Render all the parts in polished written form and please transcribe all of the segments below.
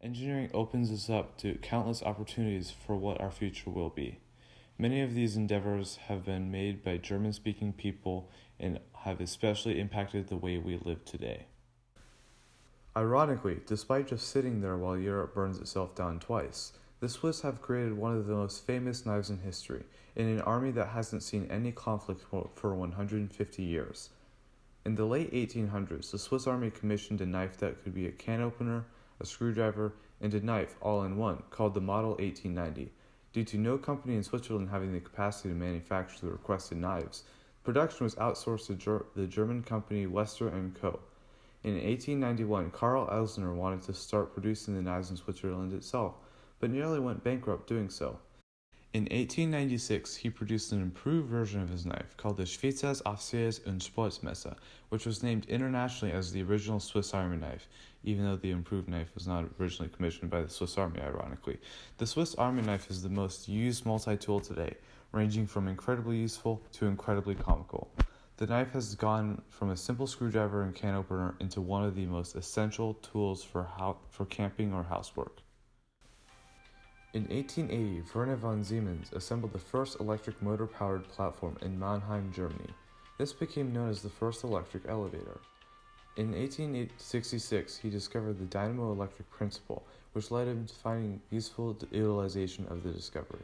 Engineering opens us up to countless opportunities for what our future will be. Many of these endeavors have been made by German-speaking people and have especially impacted the way we live today. Ironically, despite just sitting there while Europe burns itself down twice, the Swiss have created one of the most famous knives in history, in an army that hasn't seen any conflict for 150 years. In the late 1800s, the Swiss Army commissioned a knife that could be a can opener, a screwdriver, and a knife all in one, called the Model 1890. Due to no company in Switzerland having the capacity to manufacture the requested knives, production was outsourced to the German company Wester & Co. In 1891, Karl Elsner wanted to start producing the knives in Switzerland itself, but nearly went bankrupt doing so. In 1896, he produced an improved version of his knife called the Schweizers Offiziers- und Sportsmesser, which was named internationally as the original Swiss Army knife, even though the improved knife was not originally commissioned by the Swiss Army, ironically. The Swiss Army knife is the most used multi-tool today, ranging from incredibly useful to incredibly comical. The knife has gone from a simple screwdriver and can opener into one of the most essential tools for camping or housework. In 1880, Werner von Siemens assembled the first electric motor-powered platform in Mannheim, Germany. This became known as the first electric elevator. In 1866, he discovered the dynamo-electric principle, which led him to finding useful utilization of the discovery.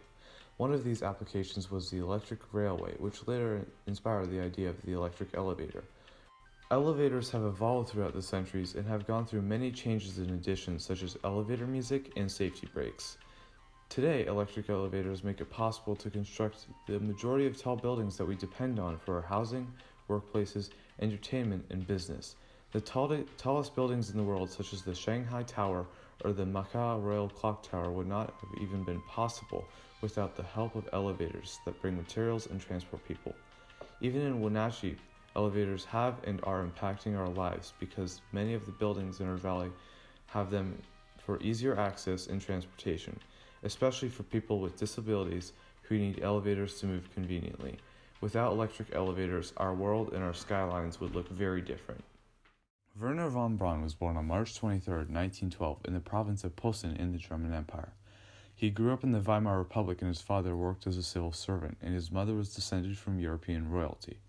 One of these applications was the electric railway, which later inspired the idea of the electric elevator. Elevators have evolved throughout the centuries and have gone through many changes and additions, such as elevator music and safety brakes. Today, electric elevators make it possible to construct the majority of tall buildings that we depend on for our housing, workplaces, entertainment, and business. The tallest buildings in the world, such as the Shanghai Tower or the Macau Royal Clock Tower, would not have even been possible without the help of elevators that bring materials and transport people. Even in Wenatchee, elevators have and are impacting our lives because many of the buildings in our valley have them for easier access and transportation, especially for people with disabilities who need elevators to move conveniently. Without electric elevators, our world and our skylines would look very different. Werner von Braun was born on March 23, 1912, in the province of Posen in the German Empire. He grew up in the Weimar Republic, and his father worked as a civil servant, and his mother was descended from European royalty.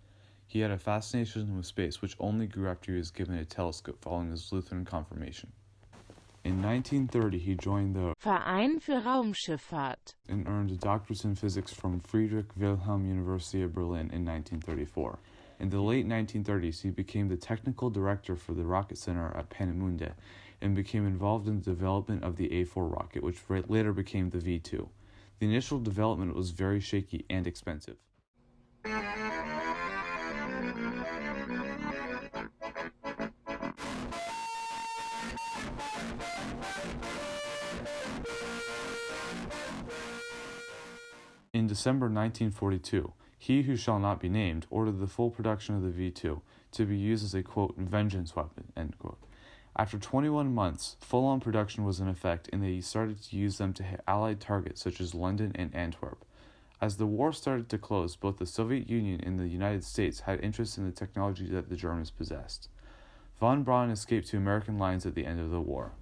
He had a fascination with space, which only grew after he was given a telescope following his Lutheran confirmation. In 1930, he joined the Verein für Raumschifffahrt and earned a doctorate in physics from Friedrich Wilhelm University of Berlin in 1934. In the late 1930s, he became the technical director for the Rocket Center at Peenemünde and became involved in the development of the A4 rocket, which later became the V2. The initial development was very shaky and expensive. In December 1942, he who shall not be named ordered the full production of the V2 to be used as a, quote, vengeance weapon, end quote. After 21 months, full-on production was in effect, and they started to use them to hit Allied targets such as London and Antwerp. As the war started to close, both the Soviet Union and the United States had interest in the technology that the Germans possessed. Von Braun escaped to American lines at the end of the war.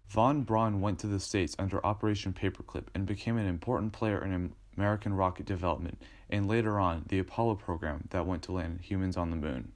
Von Braun went to the States under Operation Paperclip and became an important player in American rocket development and later on the Apollo program that went to land humans on the moon.